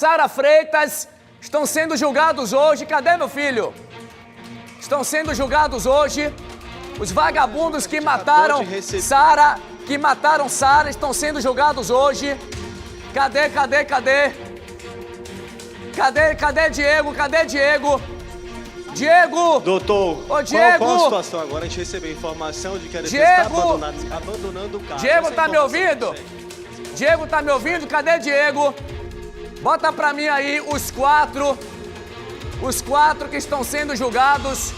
Sara Freitas estão sendo julgados hoje. Cadê meu filho? Estão sendo julgados hoje. Os vagabundos que mataram Sara, estão sendo julgados hoje. Cadê? Cadê Diego? Diego! Doutor, ô Diego! Qual a situação agora? A gente recebeu informação de que a defesa está abandonando o carro. Diego, tá me ouvindo? Diego, tá me ouvindo? Cadê Diego? Bota pra mim aí os quatro que estão sendo julgados.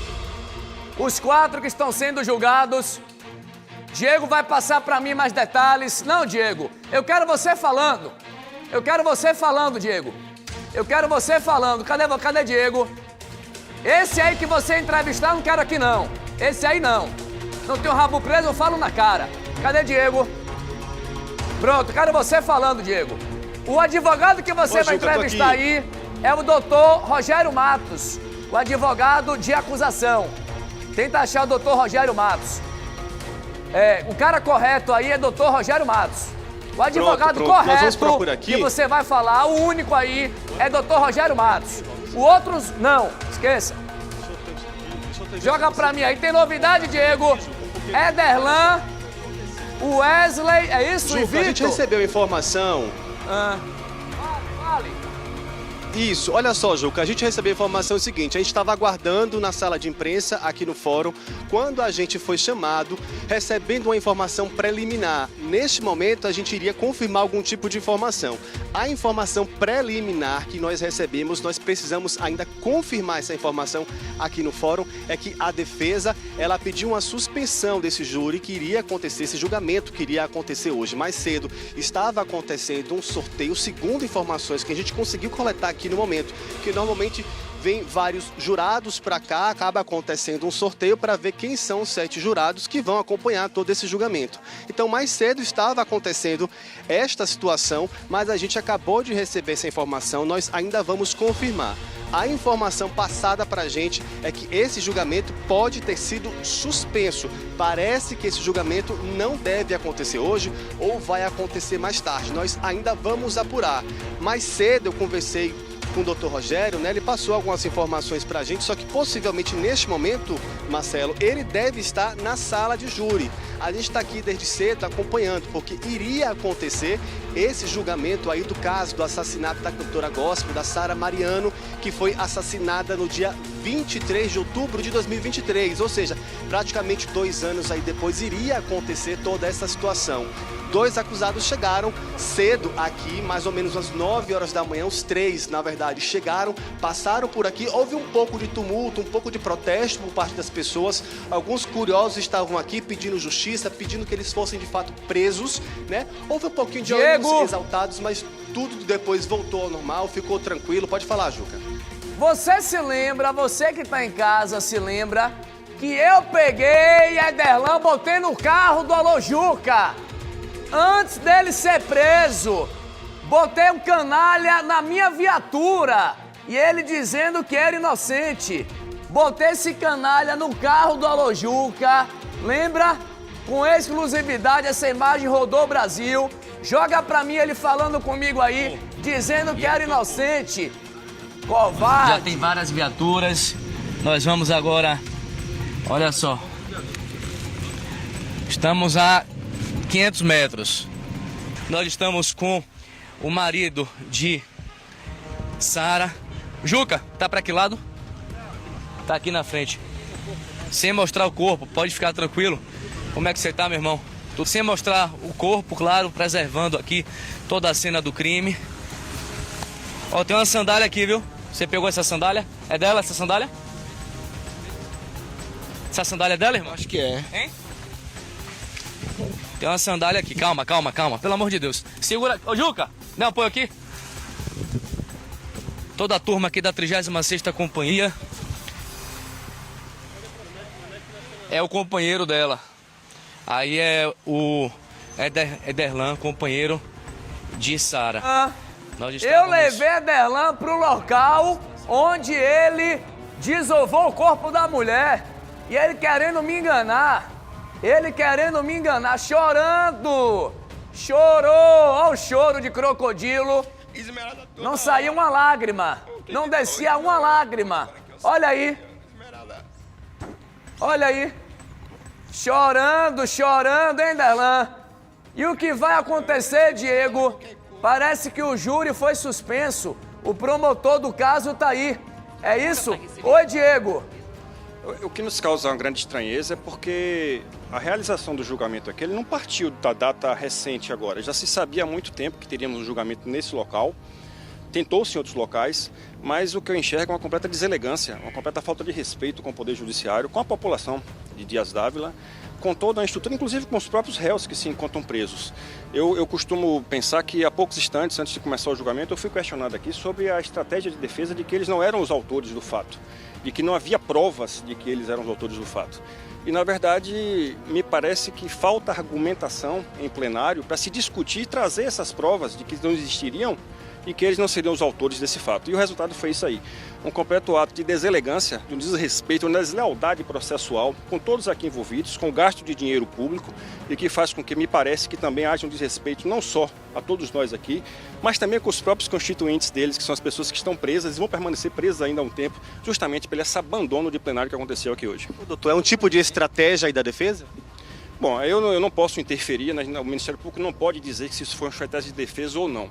Diego vai passar pra mim mais detalhes. Não, Diego, eu quero você falando. Diego. Eu quero você falando. Cadê Diego? Esse aí que você entrevistar, não quero aqui não. Esse aí não. Não tem o rabo preso, eu falo na cara. Cadê Diego? Pronto, quero você falando, Diego. O advogado que você vai entrevistar aí é o doutor Rogério Matos, o advogado de acusação. Tenta achar o doutor Rogério Matos. O cara correto aí é doutor Rogério Matos. O advogado correto que você vai falar, o único aí é doutor Rogério Matos. Os outros, não, esqueça. Joga pra mim aí. Tem novidade, Diego? Ederlan, o Wesley, é isso? Juca, a gente recebeu informação. Fale. Isso, olha só, Juca, a gente recebeu a informação seguinte, a gente estava aguardando na sala de imprensa aqui no fórum, quando a gente foi chamado, recebendo uma informação preliminar. Neste momento, a gente iria confirmar algum tipo de informação. A informação preliminar que nós recebemos, nós precisamos ainda confirmar essa informação aqui no fórum, é que a defesa, ela pediu uma suspensão desse júri que iria acontecer, esse julgamento que iria acontecer hoje. Mais cedo, estava acontecendo um sorteio, segundo informações que a gente conseguiu coletar aqui no momento, que normalmente vem vários jurados para cá, acaba acontecendo um sorteio para ver quem são os 7 jurados que vão acompanhar todo esse julgamento. Então, mais cedo estava acontecendo esta situação, mas a gente acabou de receber essa informação, nós ainda vamos confirmar. A informação passada para a gente é que esse julgamento pode ter sido suspenso. Parece que esse julgamento não deve acontecer hoje ou vai acontecer mais tarde. Nós ainda vamos apurar. Mais cedo eu conversei com o doutor Rogério, né? Ele passou algumas informações para a gente, só que possivelmente neste momento, Marcelo, ele deve estar na sala de júri. A gente está aqui desde cedo acompanhando, porque iria acontecer esse julgamento aí do caso do assassinato da cantora gospel, da Sara Mariano, que foi assassinada no dia 23 de outubro de 2023, ou seja, praticamente 2 anos aí depois iria acontecer toda essa situação. 2 acusados chegaram cedo aqui, mais ou menos às 9 horas da manhã, os 3, na verdade, chegaram, passaram por aqui, houve um pouco de tumulto, um pouco de protesto por parte das pessoas, alguns curiosos estavam aqui pedindo justiça, pedindo que eles fossem de fato presos, né? Houve um pouquinho de ânimos exaltados, mas tudo depois voltou ao normal, ficou tranquilo. Pode falar, Juca. Você se lembra, você que tá em casa se lembra, que eu peguei Ederlan, botei no carro do Alô Juca. Antes dele ser preso, botei um canalha na minha viatura e ele dizendo que era inocente. Botei esse canalha no carro do Alô Juca, lembra? Com exclusividade, essa imagem rodou o Brasil. Joga pra mim ele falando comigo aí, dizendo que era inocente. Covarde. Já tem várias viaturas. Nós vamos agora, olha só. Estamos a 500 metros. Nós estamos com o marido de Sara. Juca, tá pra que lado? Tá aqui na frente. Sem mostrar o corpo, pode ficar tranquilo. Como é que você tá, meu irmão? Tudo sem mostrar o corpo, claro, preservando aqui toda a cena do crime. Ó, tem uma sandália aqui, viu? Você pegou essa sandália? É dela essa sandália? Essa sandália é dela, irmão? Acho que é. Hein? Tem uma sandália aqui. Calma. Pelo amor de Deus. Segura. Ô, Juca, dá um apoio aqui. Toda a turma aqui da 36ª Companhia. É o companheiro dela. Aí é o Ederlan, companheiro de Sara. Eu levei Ederlan pro local onde ele desovou o corpo da mulher. E ele querendo me enganar. Chorando. Chorou, olha o choro de crocodilo. Esmeralda toda Não saía uma lágrima. Não descia uma lágrima. Olha aí. Esmeralda. Olha aí. Chorando, chorando, hein, Derlan? E o que vai acontecer, Diego? Parece que o júri foi suspenso. O promotor do caso tá aí. É isso? Oi, Diego. O que nos causa uma grande estranheza é porque a realização do julgamento aqui ele não partiu da data recente agora. Já se sabia há muito tempo que teríamos um julgamento nesse local. Tentou-se em outros locais, mas o que eu enxergo é uma completa deselegância, uma completa falta de respeito com o Poder Judiciário, com a população de Dias Dávila, com toda a estrutura, inclusive com os próprios réus que se encontram presos. Eu costumo pensar que há poucos instantes, antes de começar o julgamento, eu fui questionado aqui sobre a estratégia de defesa de que eles não eram os autores do fato, de que não havia provas de que eles eram os autores do fato. E, na verdade, me parece que falta argumentação em plenário para se discutir e trazer essas provas de que não existiriam e que eles não seriam os autores desse fato. E o resultado foi isso aí. Um completo ato de deselegância, de um desrespeito, uma deslealdade processual com todos aqui envolvidos, com gasto de dinheiro público e que faz com que me parece que também haja um desrespeito não só a todos nós aqui, mas também com os próprios constituintes deles, que são as pessoas que estão presas e vão permanecer presas ainda há um tempo, justamente pelo esse abandono de plenário que aconteceu aqui hoje. Doutor, é um tipo de estratégia aí da defesa? Bom, eu não posso interferir, o Ministério Público não pode dizer que se isso foi uma estratégia de defesa ou não.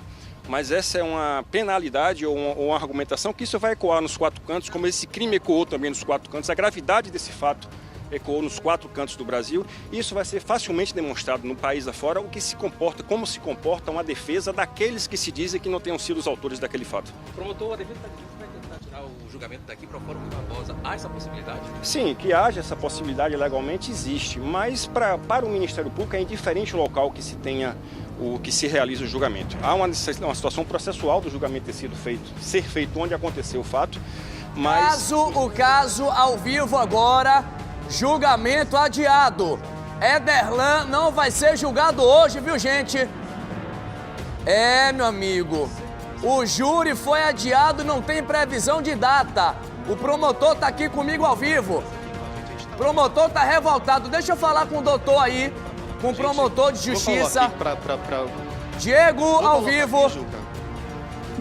Mas essa é uma penalidade ou uma argumentação que isso vai ecoar nos quatro cantos, como esse crime ecoou também nos quatro cantos, a gravidade desse fato ecoou nos quatro cantos do Brasil, e isso vai ser facilmente demonstrado no país afora o que se comporta, como se comporta uma defesa daqueles que se dizem que não tenham sido os autores daquele fato. Promotor, a defesa vai tentar tirar o julgamento daqui para fora com Barbosa. Há essa possibilidade? Sim, que haja essa possibilidade legalmente existe, mas para o Ministério Público é indiferente o local que se tenha o que se realiza o julgamento. Há uma situação processual do julgamento ser feito onde aconteceu o fato, mas... O caso ao vivo agora, julgamento adiado. Derlan não vai ser julgado hoje, viu, gente? Meu amigo, o júri foi adiado e não tem previsão de data. O promotor tá aqui comigo ao vivo. O promotor tá revoltado. Deixa eu falar com o doutor aí, com o promotor de justiça. Diego, ao vivo. Aqui,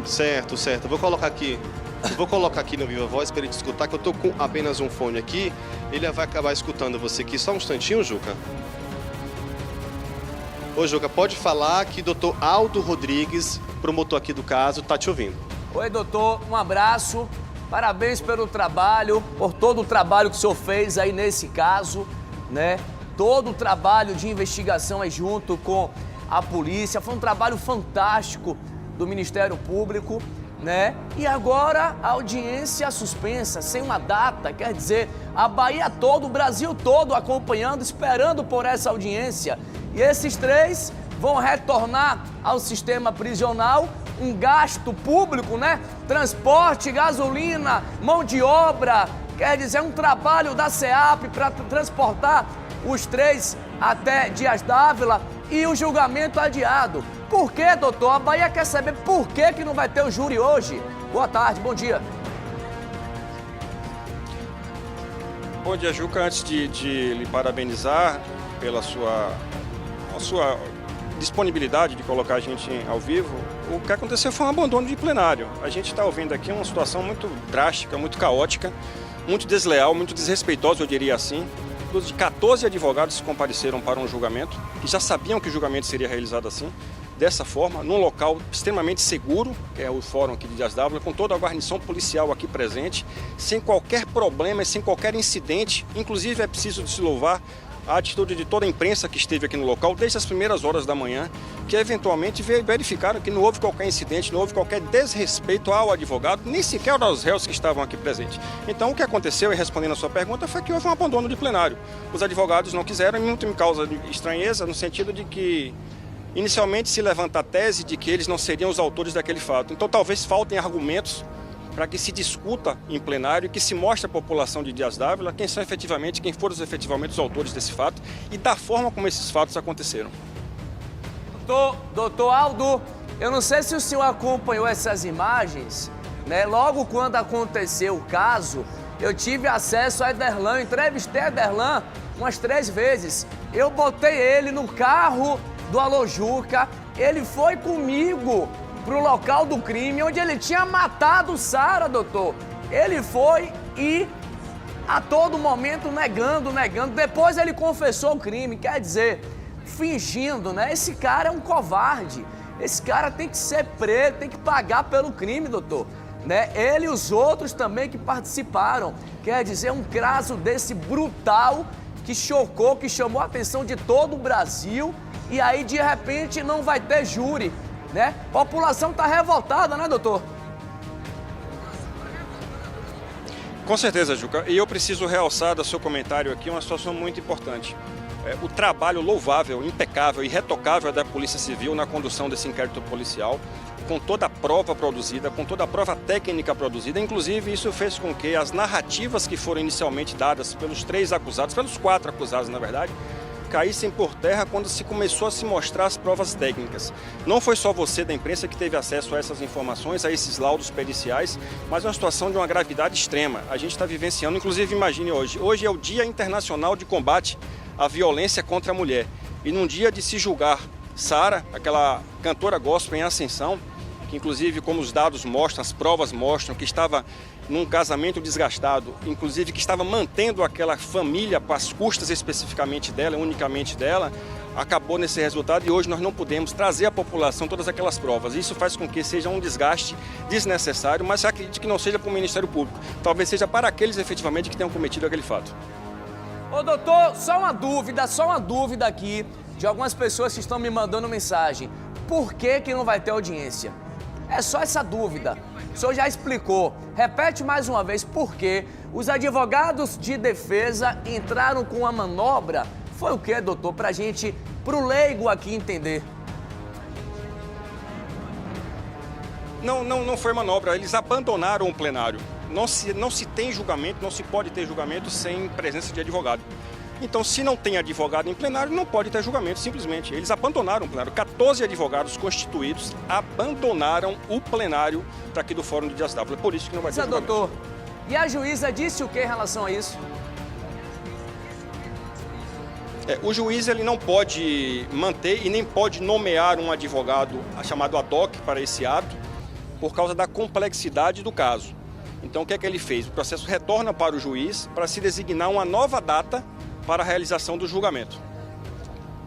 certo. Vou colocar aqui no Viva Voz para ele te escutar, que eu tô com apenas um fone aqui. Ele vai acabar escutando você aqui. Só um instantinho, Juca. Ô, Juca, pode falar que doutor Aldo Rodrigues, promotor aqui do caso, tá te ouvindo. Oi, doutor. Um abraço. Parabéns pelo trabalho, por todo o trabalho que o senhor fez aí nesse caso, né? Todo o trabalho de investigação aí junto com a polícia. Foi um trabalho fantástico do Ministério Público, né? E agora a audiência suspensa, sem uma data, quer dizer, a Bahia toda, o Brasil todo acompanhando, esperando por essa audiência. E esses três vão retornar ao sistema prisional, um gasto público, né? Transporte, gasolina, mão de obra, quer dizer, um trabalho da SEAP para transportar os três até Dias Dávila e o julgamento adiado. Por que, doutor? A Bahia quer saber por que não vai ter o júri hoje. Boa tarde, bom dia. Bom dia, Juca. Antes de lhe parabenizar pela sua disponibilidade de colocar a gente ao vivo, o que aconteceu foi um abandono de plenário. A gente está ouvindo aqui uma situação muito drástica, muito caótica, muito desleal, muito desrespeitosa, eu diria assim. De 14 advogados que compareceram para um julgamento, que já sabiam que o julgamento seria realizado assim, dessa forma, num local extremamente seguro, que é o fórum aqui de Dias Dávila, com toda a guarnição policial aqui presente, sem qualquer problema e sem qualquer incidente. Inclusive é preciso se louvar a atitude de toda a imprensa que esteve aqui no local desde as primeiras horas da manhã, que eventualmente verificaram que não houve qualquer incidente, não houve qualquer desrespeito ao advogado, nem sequer aos réus que estavam aqui presentes. Então o que aconteceu, e respondendo a sua pergunta, foi que houve um abandono de plenário. Os advogados não quiseram, e muito me causa estranheza, no sentido de que inicialmente se levanta a tese de que eles não seriam os autores daquele fato. Então talvez faltem argumentos para que se discuta em plenário e que se mostre à população de Dias Dávila quem foram efetivamente os autores desse fato e da forma como esses fatos aconteceram. Doutor Aldo, eu não sei se o senhor acompanhou essas imagens, né? Logo quando aconteceu o caso, eu tive acesso a Derlan, eu entrevistei a Derlan umas 3 vezes. Eu botei ele no carro do Alô Juca, ele foi comigo pro local do crime, onde ele tinha matado Sara, doutor. Ele foi e a todo momento negando. Depois ele confessou o crime, quer dizer, fingindo, né? Esse cara é um covarde. Esse cara tem que ser preso, tem que pagar pelo crime, doutor. Né? Ele e os outros também que participaram. Quer dizer, um caso desse brutal que chocou, que chamou a atenção de todo o Brasil. E aí, de repente, não vai ter júri, né? A população tá revoltada, né, doutor? Com certeza, Juca. E eu preciso realçar do seu comentário aqui uma situação muito importante. O trabalho louvável, impecável e retocável da Polícia Civil na condução desse inquérito policial, com toda a prova produzida, com toda a prova técnica produzida. Inclusive, isso fez com que as narrativas que foram inicialmente dadas pelos 3 acusados, pelos 4 acusados, na verdade, caíssem por terra quando se começou a se mostrar as provas técnicas. Não foi só você da imprensa que teve acesso a essas informações, a esses laudos periciais, mas é uma situação de uma gravidade extrema. A gente está vivenciando, inclusive imagine hoje é o Dia Internacional de Combate à Violência contra a Mulher. E num dia de se julgar Sara, aquela cantora gospel em ascensão, que inclusive, como os dados mostram, as provas mostram, que estava num casamento desgastado, inclusive que estava mantendo aquela família para as custas especificamente dela, unicamente dela, acabou nesse resultado e hoje nós não podemos trazer à população todas aquelas provas. Isso faz com que seja um desgaste desnecessário, mas acredito que não seja para o Ministério Público, talvez seja para aqueles efetivamente que tenham cometido aquele fato. Ô doutor, só uma dúvida aqui de algumas pessoas que estão me mandando mensagem. Por que não vai ter audiência? É só essa dúvida. O senhor já explicou. Repete mais uma vez por que os advogados de defesa entraram com a manobra. Foi o que, doutor? Pro leigo aqui entender. Não foi manobra, eles abandonaram o plenário. Não se tem julgamento, não se pode ter julgamento sem presença de advogado. Então, se não tem advogado em plenário, não pode ter julgamento, simplesmente. Eles abandonaram o plenário. 14 advogados constituídos abandonaram o plenário daqui do Fórum de Dias Dávila. É por isso que não vai ter julgamento. Doutor, e a juíza disse o que em relação a isso? O juiz ele não pode manter e nem pode nomear um advogado chamado ad hoc para esse ato por causa da complexidade do caso. Então, o que é que ele fez? O processo retorna para o juiz para se designar uma nova data para a realização do julgamento.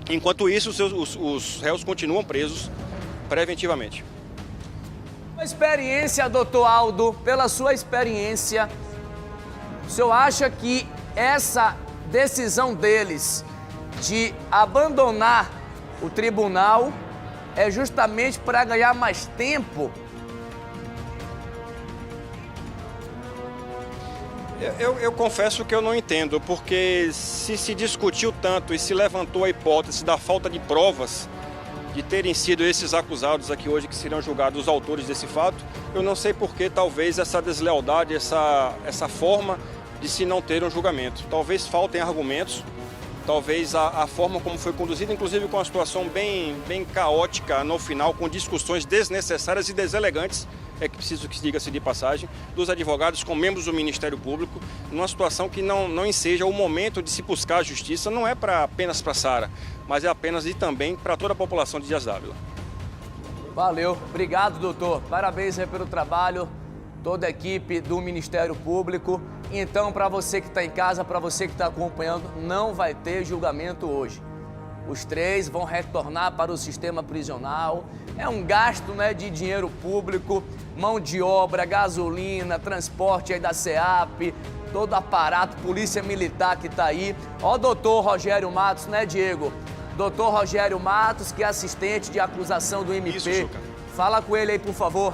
Enquanto isso, os réus continuam presos preventivamente. Experiência, doutor Aldo, pela sua experiência, o senhor acha que essa decisão deles de abandonar o tribunal é justamente para ganhar mais tempo? Eu confesso que eu não entendo, porque se discutiu tanto e se levantou a hipótese da falta de provas de terem sido esses acusados aqui hoje que serão julgados os autores desse fato, eu não sei por que talvez essa deslealdade, essa forma de se não ter um julgamento. Talvez faltem argumentos, talvez a forma como foi conduzida, inclusive com uma situação bem caótica no final, com discussões desnecessárias e deselegantes, é que preciso que se diga-se de passagem, dos advogados com membros do Ministério Público, numa situação que não enseja o momento de se buscar a justiça, não é apenas para Sara, mas é apenas e também para toda a população de Dias Dávila. Valeu, obrigado, doutor. Parabéns aí pelo trabalho, toda a equipe do Ministério Público. Então, para você que está em casa, para você que está acompanhando, não vai ter julgamento hoje. Os 3 vão retornar para o sistema prisional. É um gasto, né, de dinheiro público, mão de obra, gasolina, transporte aí da SEAP, todo aparato, polícia militar que está aí. Ó, doutor Rogério Matos, né, Diego? Doutor Rogério Matos, que é assistente de acusação do MP. Isso, Juca. Fala com ele aí, por favor.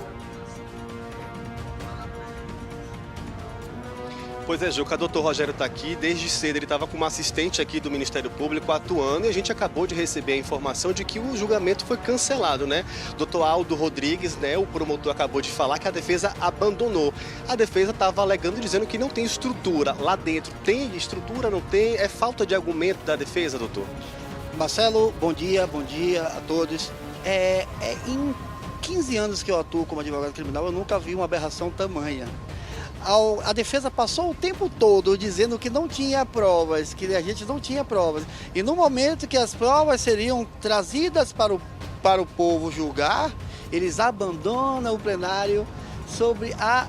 Pois é, Juca, o doutor Rogério está aqui, desde cedo ele estava com uma assistente aqui do Ministério Público atuando e a gente acabou de receber a informação de que o julgamento foi cancelado, né? Doutor Aldo Rodrigues, né, o promotor acabou de falar que a defesa abandonou. A defesa estava alegando, dizendo que não tem estrutura lá dentro. Tem estrutura, não tem? É falta de argumento da defesa, doutor? Marcelo, bom dia a todos. Em 15 anos que eu atuo como advogado criminal, eu nunca vi uma aberração tamanha. A defesa passou o tempo todo dizendo que não tinha provas, que a gente não tinha provas. E no momento que as provas seriam trazidas para o povo julgar, eles abandonam o plenário sobre a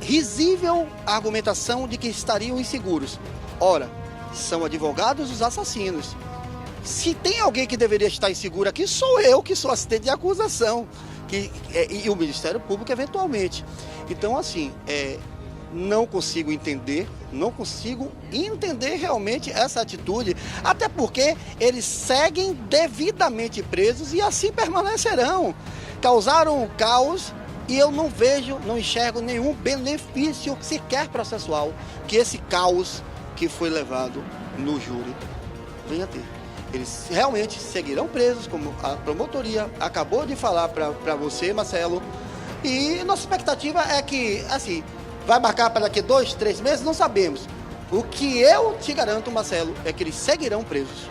risível argumentação de que estariam inseguros. Ora, são advogados dos assassinos. Se tem alguém que deveria estar inseguro aqui, sou eu, que sou assistente de acusação, e o Ministério Público eventualmente. Então, assim, não consigo entender realmente essa atitude, até porque eles seguem devidamente presos e assim permanecerão. Causaram um caos e eu não enxergo nenhum benefício sequer processual que esse caos que foi levado no júri venha a ter. Eles realmente seguirão presos, como a promotoria acabou de falar para você, Marcelo, e nossa expectativa é que, assim, vai marcar para daqui 2, 3 meses? Não sabemos. O que eu te garanto, Marcelo, é que eles seguirão presos.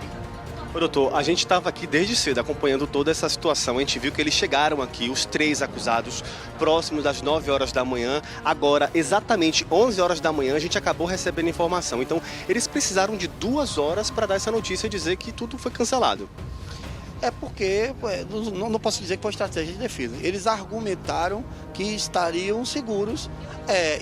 Ô, doutor, a gente estava aqui desde cedo acompanhando toda essa situação. A gente viu que eles chegaram aqui, os 3 acusados, próximos das 9 horas da manhã. Agora, exatamente 11 horas da manhã, a gente acabou recebendo informação. Então, eles precisaram de 2 horas para dar essa notícia e dizer que tudo foi cancelado. É porque, não posso dizer que foi estratégia de defesa. Eles argumentaram que estariam seguros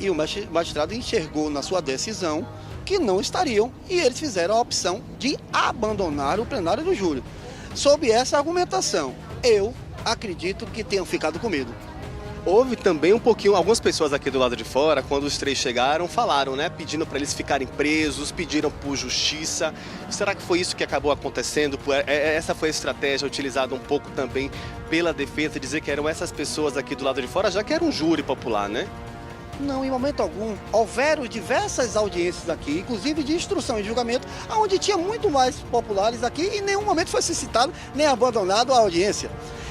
e o magistrado enxergou na sua decisão que não estariam e eles fizeram a opção de abandonar o plenário do júri. Sob essa argumentação, eu acredito que tenham ficado com medo. Houve também algumas pessoas aqui do lado de fora, quando os 3 chegaram, falaram, né, pedindo para eles ficarem presos, pediram por justiça. Será que foi isso que acabou acontecendo? Essa foi a estratégia utilizada um pouco também pela defesa, dizer que eram essas pessoas aqui do lado de fora, já que era um júri popular, né? Não, em momento algum. Houveram diversas audiências aqui, inclusive de instrução e julgamento, onde tinha muito mais populares aqui e em nenhum momento foi suscitado nem abandonado a audiência.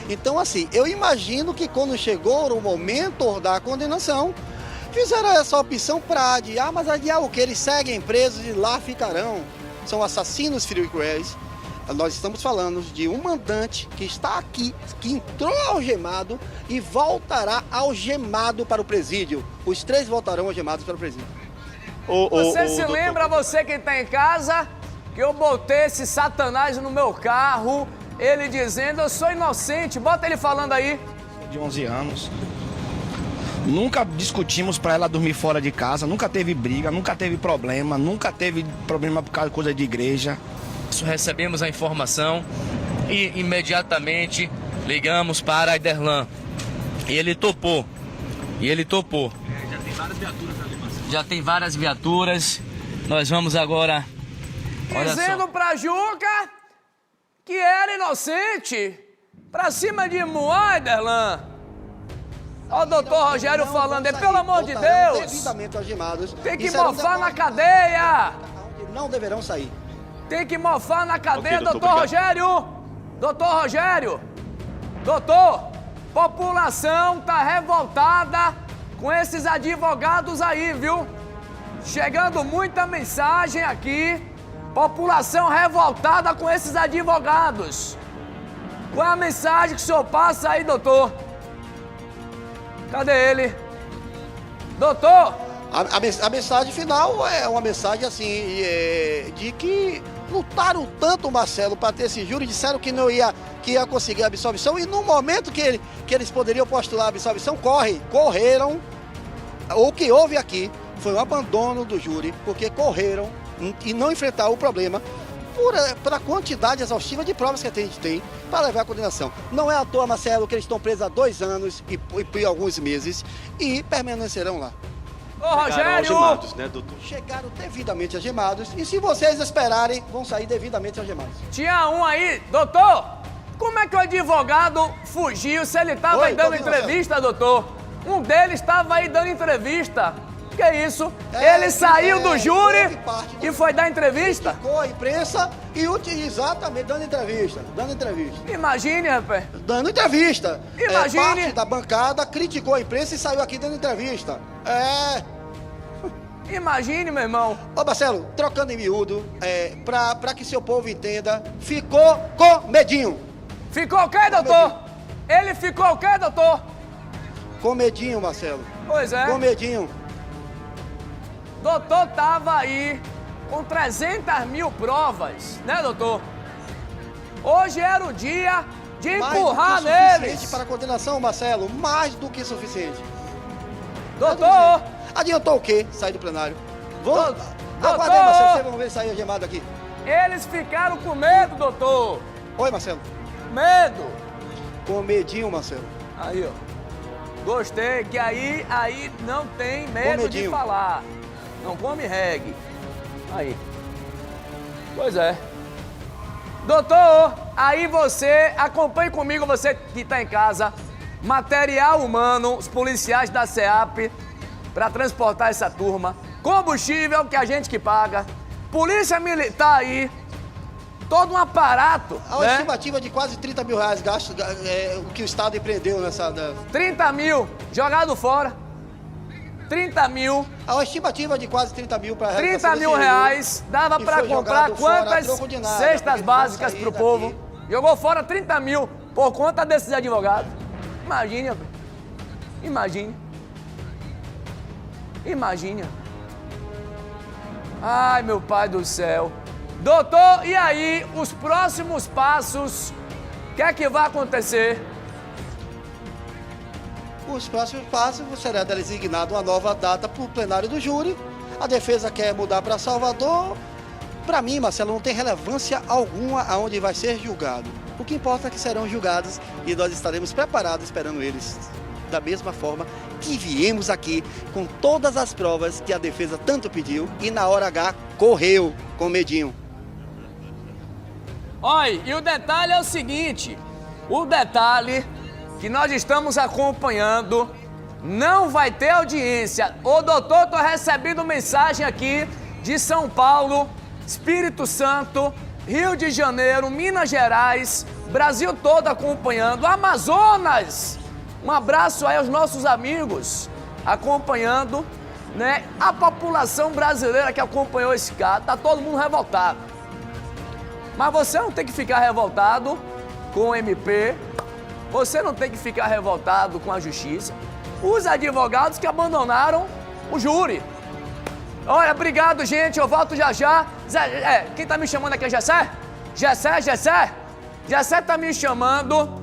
Então, assim, eu imagino que quando chegou o momento da condenação, fizeram essa opção para adiar, mas adiar o que? Eles seguem presos e lá ficarão. São assassinos frios e cruéis. Nós estamos falando de um mandante que está aqui, que entrou algemado e voltará algemado para o presídio. Os 3 voltarão algemados para o presídio. Você se lembra, você que está em casa, que eu botei esse satanás no meu carro, ele dizendo, eu sou inocente. Bota ele falando aí. De 11 anos. Nunca discutimos para ela dormir fora de casa, nunca teve briga, nunca teve problema por causa de coisa de igreja. Recebemos a informação e imediatamente ligamos para a Iderlan. E ele topou. Já tem várias viaturas ali, Marcelo. Já tem várias viaturas. Nós vamos agora... Dizendo pra Juca que era inocente. Pra cima de Moá, Iderlan. Olha o doutor Rogério falando, pelo amor de Deus. Devidamente algemados. Tem que mofar na cadeia. Não deverão sair. Tem que mofar na cadeia, Ok, doutor, doutor Rogério! Doutor Rogério! Doutor, população tá revoltada com esses advogados aí, viu? Chegando muita mensagem aqui. População revoltada com esses advogados. Qual é a mensagem que o senhor passa aí, doutor? Cadê ele? Doutor! A mensagem final é uma mensagem assim, de que lutaram tanto, Marcelo, para ter esse júri, disseram que não ia conseguir a absolvição e no momento que eles poderiam postular a absolvição, correram. O que houve aqui foi um abandono do júri, porque correram e não enfrentaram o problema por a quantidade exaustiva de provas que a gente tem para levar a condenação. Não é à toa, Marcelo, que eles estão presos há 2 anos e alguns meses e permanecerão lá. Ô, Rogério! Algemados, né, doutor? Chegaram devidamente algemados e se vocês esperarem, vão sair devidamente algemados. Tinha um aí, doutor, como é que o advogado fugiu se ele estava aí dando entrevista, doutor? Um deles estava aí dando entrevista. Que isso? Ele saiu do júri e foi dar entrevista? Criticou a imprensa e exatamente dando entrevista. Imagine, rapaz. Dando entrevista. Imagine. Parte da bancada criticou a imprensa e saiu aqui dando entrevista. Imagine, meu irmão. Ô, Marcelo, trocando em miúdo, pra que seu povo entenda, ficou com medinho. Ficou o quê, doutor? Ele ficou o quê, doutor? Com medinho, Marcelo. Pois é. Com medinho. Doutor tava aí com 300 mil provas, né, doutor? Hoje era o dia de Mais empurrar do que suficiente neles. para a condenação, Marcelo. Mais do que suficiente. Doutor, Adiantou o quê? Sair do plenário. Vamos. Doutor! Aguarda aí, Marcelo. Vocês vão ver sair algemado aqui. eles ficaram com medo, doutor. Oi, Marcelo. Medo. Com medinho, Marcelo. Aí, ó. Gostei, que aí não tem medo de medinho. falar. Não come reggae. Aí. Pois é. Doutor, aí você, acompanhe comigo, você que está em casa, material humano, os policiais da SEAP, para transportar essa turma, combustível, que a gente que paga, polícia militar aí, todo um aparato, Há uma né? estimativa de quase 30 mil reais gastos, o que o Estado empreendeu nessa... 30 mil jogado fora, 30 mil, Há uma estimativa de quase 30 mil para 30 mil reais, dava que para foi comprar jogado fora a quantas troco de nada, cestas porque eles básicas vão pro sair povo? daqui. Jogou fora 30 mil por conta desses advogados. Imagine, rapaz. Imagine. Imagine. Ai, meu pai do céu. Doutor, e aí, os próximos passos? O que é que vai acontecer? Os próximos passos será designada uma nova data para o plenário do júri. A defesa quer mudar para Salvador. Para mim, Marcelo, não tem relevância alguma aonde vai ser julgado. O que importa é que serão julgados e nós estaremos preparados esperando eles. Da mesma forma que viemos aqui com todas as provas que a defesa tanto pediu e na hora H correu com medinho. Olha, e o detalhe é o seguinte, o detalhe que nós estamos acompanhando, não vai ter audiência. Ô doutor, tô recebendo mensagem aqui de São Paulo, Espírito Santo, Rio de Janeiro, Minas Gerais, Brasil todo acompanhando, Amazonas. Um abraço aí aos nossos amigos acompanhando, né? A população brasileira que acompanhou esse caso, tá todo mundo revoltado. Mas você não tem que ficar revoltado com o MP, você não tem que ficar revoltado com a justiça. Os advogados que abandonaram o júri. Olha, obrigado, gente, eu volto já já. Quem tá me chamando aqui é Gessé? Gessé tá me chamando.